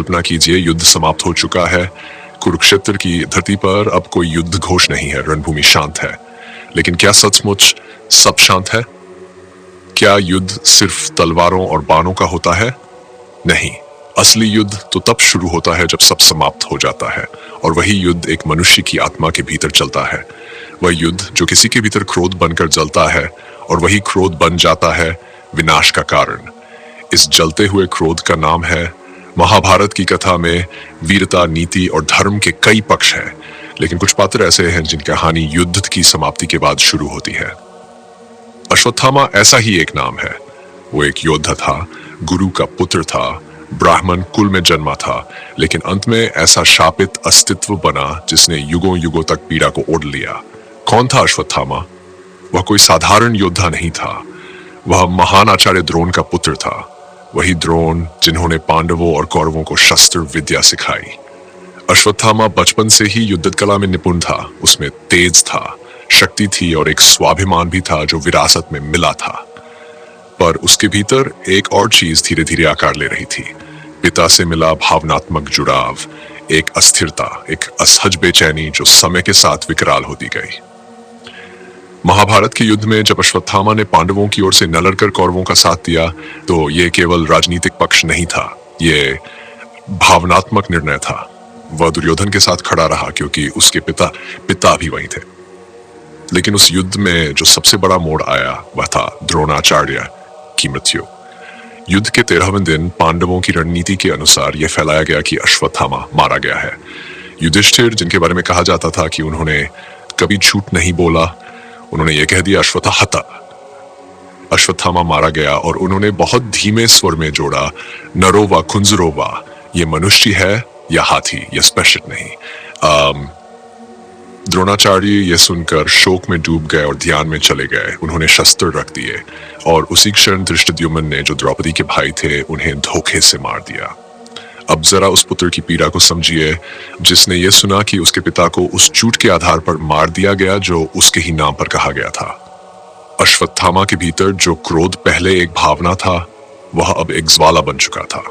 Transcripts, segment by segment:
कल्पना कीजिए, युद्ध समाप्त हो चुका है। कुरुक्षेत्र की धरती पर अब कोई युद्ध घोष नहीं है, रणभूमि शांत है। लेकिन क्या सचमुच सब शांत है? क्या युद्ध सिर्फ तलवारों और बाणों का होता है? नहीं, असली युद्ध तो तब शुरू होता है जब सब समाप्त हो जाता है, और वही युद्ध एक मनुष्य की आत्मा के भीतर चलता है। वह युद्ध जो किसी के भीतर क्रोध बनकर जलता है, और वही क्रोध बन जाता है विनाश का कारण। इस जलते हुए क्रोध का नाम है महाभारत। की कथा में वीरता, नीति और धर्म के कई पक्ष हैं, लेकिन कुछ पात्र ऐसे हैं जिनकी कहानी युद्ध की समाप्ति के बाद शुरू होती है। अश्वत्थामा ऐसा ही एक नाम है। वो एक योद्धा था, गुरु का पुत्र था, ब्राह्मण कुल में जन्मा था, लेकिन अंत में ऐसा शापित अस्तित्व बना जिसने युगों युगों तक पीड़ा को ओढ़ लिया। कौन था अश्वत्थामा? वह कोई साधारण योद्धा नहीं था। वह महान आचार्य द्रोण का पुत्र था। वही द्रोण जिन्होंने पांडवों और कौरवों को शस्त्र विद्या सिखाई। अश्वत्थामा बचपन से ही युद्ध कला में निपुण था। उसमें तेज था, शक्ति थी और एक स्वाभिमान भी था जो विरासत में मिला था। पर उसके भीतर एक और चीज धीरे धीरे आकार ले रही थी। पिता से मिला भावनात्मक जुड़ाव, एक अस्थिरता, एक असहज बेचैनी जो समय के साथ विकराल होती गई। महाभारत के युद्ध में जब अश्वत्थामा ने पांडवों की ओर से न लड़कर कौरवों का साथ दिया, तो ये केवल राजनीतिक पक्ष नहीं था, ये भावनात्मक निर्णय था। वह दुर्योधन के साथ खड़ा रहा क्योंकि उसके पिता भी वहीं थे। लेकिन उस युद्ध में जो सबसे बड़ा मोड़ आया वह था द्रोणाचार्य की मृत्यु। युद्ध के 13वें दिन पांडवों की रणनीति के अनुसार यह फैलाया गया कि अश्वत्थामा मारा गया है। युधिष्ठिर, जिनके बारे में कहा जाता था कि उन्होंने कभी झूठ नहीं बोला, उन्होंने यह कह दिया अश्वत्थाहता। अश्वत्थामा मारा गया और उन्होंने बहुत धीमे स्वर में जोड़ा, नरोवा खुंजरोवा, ये मनुष्य है या हाथी, या स्पेशल नहीं। द्रोणाचार्य यह सुनकर शोक में डूब गए और ध्यान में चले गए। उन्होंने शस्त्र रख दिए और उसी क्षण धृष्टद्युम्न ने, जो द्रौपदी के भाई थे, उन्हें धोखे से मार दिया। अब जरा उस पुत्र की पीड़ा को समझिए, जिसने ये सुना कि उसके पिता को उस झूठ के आधार पर मार दिया गया जो उसके ही नाम पर कहा गया था। अश्वत्थामा के भीतर जो क्रोध पहले एक भावना था, वह अब एक ज्वाला बन चुका था।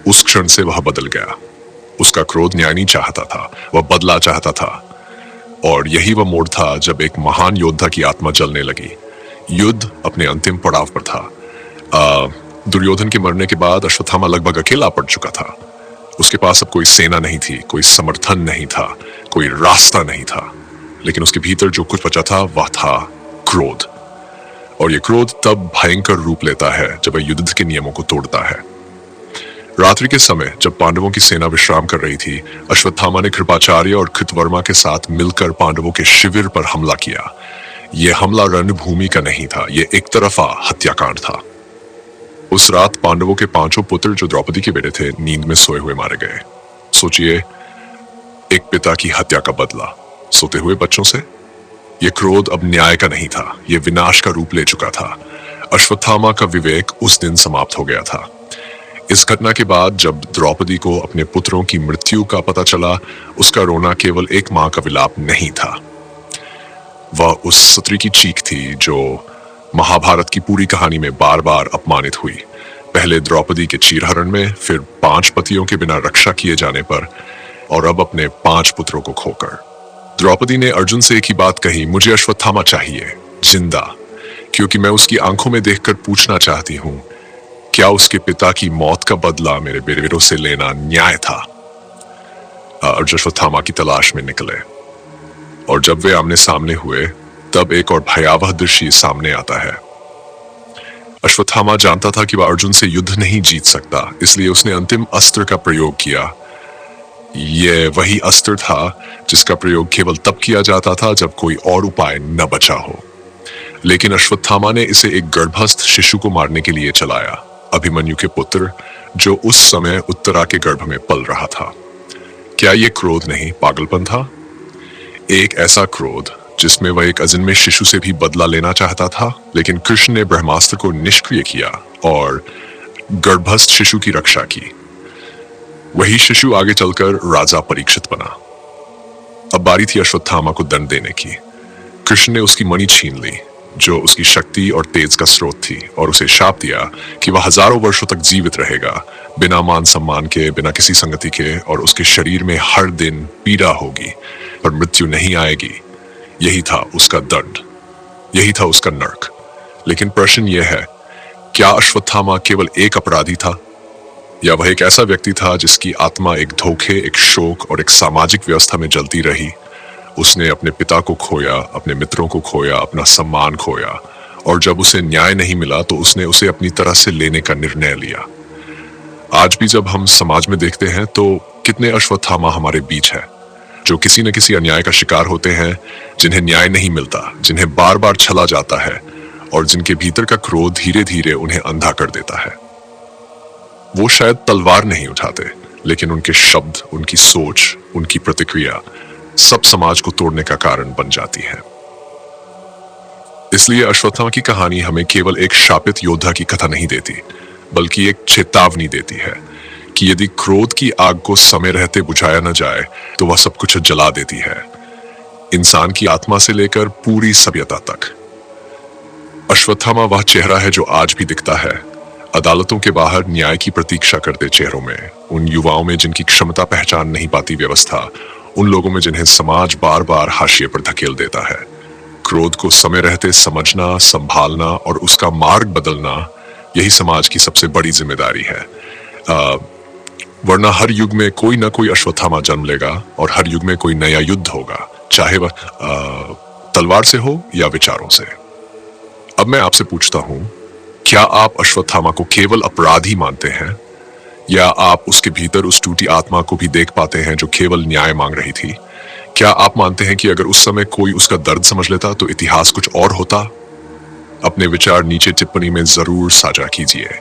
उस क्षण से वह बदल गया। उसका क्रोध न्याय नहीं चाहता था, वह बदला चाहता था। और यही वह मोड़ था जब एक महान योद्धा की आत्मा जलने लगी। युद्ध अपने अंतिम पड़ाव पर था। दुर्योधन के मरने के बाद अश्वत्थामा लगभग अकेला पड़ चुका था। उसके पास अब कोई सेना नहीं थी, कोई समर्थन नहीं था, कोई रास्ता नहीं था। लेकिन उसके भीतर जो कुछ बचा था वह था क्रोध। और यह क्रोध तब भयंकर रूप लेता है जब वह युद्ध के नियमों को तोड़ता है। रात्रि के समय जब पांडवों की सेना विश्राम कर रही थी, अश्वत्थामा ने कृपाचार्य और कृतवर्मा के साथ मिलकर पांडवों के शिविर पर हमला किया। यह हमला रणभूमि का नहीं था, यह एक तरफा हत्याकांड था। उस रात पांडवों के 5 पुत्र, जो द्रौपदी के बेटे थे, नींद में सोए हुए मारे गए। सोचिए, एक पिता की हत्या का बदला सोते हुए बच्चों से। यह क्रोध अब न्याय का नहीं था, यह विनाश का रूप ले चुका था। अश्वत्थामा का विवेक उस दिन समाप्त हो गया था। इस घटना के बाद जब द्रौपदी को अपने पुत्रों की मृत्यु का पता चला, उसका रोना केवल एक मां का विलाप नहीं था। वह उस स्त्री की चीख थी जो महाभारत की पूरी कहानी में बार बार अपमानित हुई। पहले द्रौपदी के चीरहरण में, फिर 5 पतियों के बिना रक्षा किए जाने पर, और अब अपने 5 पुत्रों को खोकर। द्रौपदी ने अर्जुन से एक ही बात कही, मुझे अश्वत्थामा चाहिए, जिंदा, क्योंकि मैं उसकी आंखों में देखकर पूछना चाहती हूं, क्या उसके पिता की मौत का बदला मेरे बेटे से लेना न्याय था? अर्जुन अश्वत्थामा की तलाश में निकले, और जब वे आमने सामने हुए, तब एक और भयावह दृश्य सामने आता है। अश्वत्थामा जानता था कि वह अर्जुन से युद्ध नहीं जीत सकता, इसलिए उसने अंतिम अस्त्र का प्रयोग किया। यह वही अस्त्र था जिसका प्रयोग केवल तब किया जाता था जब कोई और उपाय न बचा हो। लेकिन अश्वत्थामा ने इसे एक गर्भस्थ शिशु को मारने के लिए चलाया, अभिमन्यु के पुत्र, जो उस समय उत्तरा के गर्भ में पल रहा था। क्या यह क्रोध नहीं, पागलपन था? एक ऐसा क्रोध जिसमें वह एक अजन्मे शिशु से भी बदला लेना चाहता था। लेकिन कृष्ण ने ब्रह्मास्त्र को निष्क्रिय किया और गर्भस्थ शिशु की रक्षा की। वही शिशु आगे चलकर राजा परीक्षित बना। अब बारी थी अश्वत्थामा को दंड देने की। कृष्ण ने उसकी मणि छीन ली, जो उसकी शक्ति और तेज का स्रोत थी, और उसे शाप दिया कि वह हजारों वर्षों तक जीवित रहेगा, बिना मान सम्मान के, बिना किसी संगति के, और उसके शरीर में हर दिन पीड़ा होगी पर मृत्यु नहीं आएगी। यही था उसका दंड, यही था उसका नर्क। लेकिन प्रश्न यह है, क्या अश्वत्थामा केवल एक अपराधी था, या वह एक ऐसा व्यक्ति था जिसकी आत्मा एक धोखे, एक शोक और एक सामाजिक व्यवस्था में जलती रही? उसने अपने पिता को खोया, अपने मित्रों को खोया, अपना सम्मान खोया, और जब उसे न्याय नहीं मिला तो उसने उसे अपनी तरह से लेने का निर्णय लिया। आज भी जब हम समाज में देखते हैं तो कितने अश्वत्थामा हमारे बीच है, जो किसी न किसी अन्याय का शिकार होते हैं, जिन्हें न्याय नहीं मिलता, जिन्हें बार बार छला जाता है, और जिनके भीतर का क्रोध धीरे धीरे उन्हें अंधा कर देता है। वो शायद तलवार नहीं उठाते, लेकिन उनके शब्द, उनकी सोच, उनकी प्रतिक्रिया सब समाज को तोड़ने का कारण बन जाती है। इसलिए अश्वत्थामा की कहानी हमें केवल एक शापित योद्धा की कथा नहीं देती, बल्कि एक चेतावनी देती है कि यदि क्रोध की आग को समय रहते बुझाया न जाए तो वह सब कुछ जला देती है, इंसान की आत्मा से लेकर पूरी सभ्यता तक। अश्वत्थामा वह चेहरा है जो आज भी दिखता है, अदालतों के बाहर न्याय की प्रतीक्षा करते चेहरों में, उन युवाओं में जिनकी क्षमता पहचान नहीं पाती व्यवस्था, उन लोगों में जिन्हें समाज बार बार हाशिए पर धकेल देता है। क्रोध को समय रहते समझना, संभालना और उसका मार्ग बदलना, यही समाज की सबसे बड़ी जिम्मेदारी है। वरना हर युग में कोई ना कोई अश्वत्थामा जन्म लेगा और हर युग में कोई नया युद्ध होगा, चाहे वह तलवार से हो या विचारों से। अब मैं आपसे पूछता हूं, क्या आप अश्वत्थामा को केवल अपराधी मानते हैं, या आप उसके भीतर उस टूटी आत्मा को भी देख पाते हैं जो केवल न्याय मांग रही थी? क्या आप मानते हैं कि अगर उस समय कोई उसका दर्द समझ लेता तो इतिहास कुछ और होता? अपने विचार नीचे टिप्पणी में जरूर साझा कीजिए।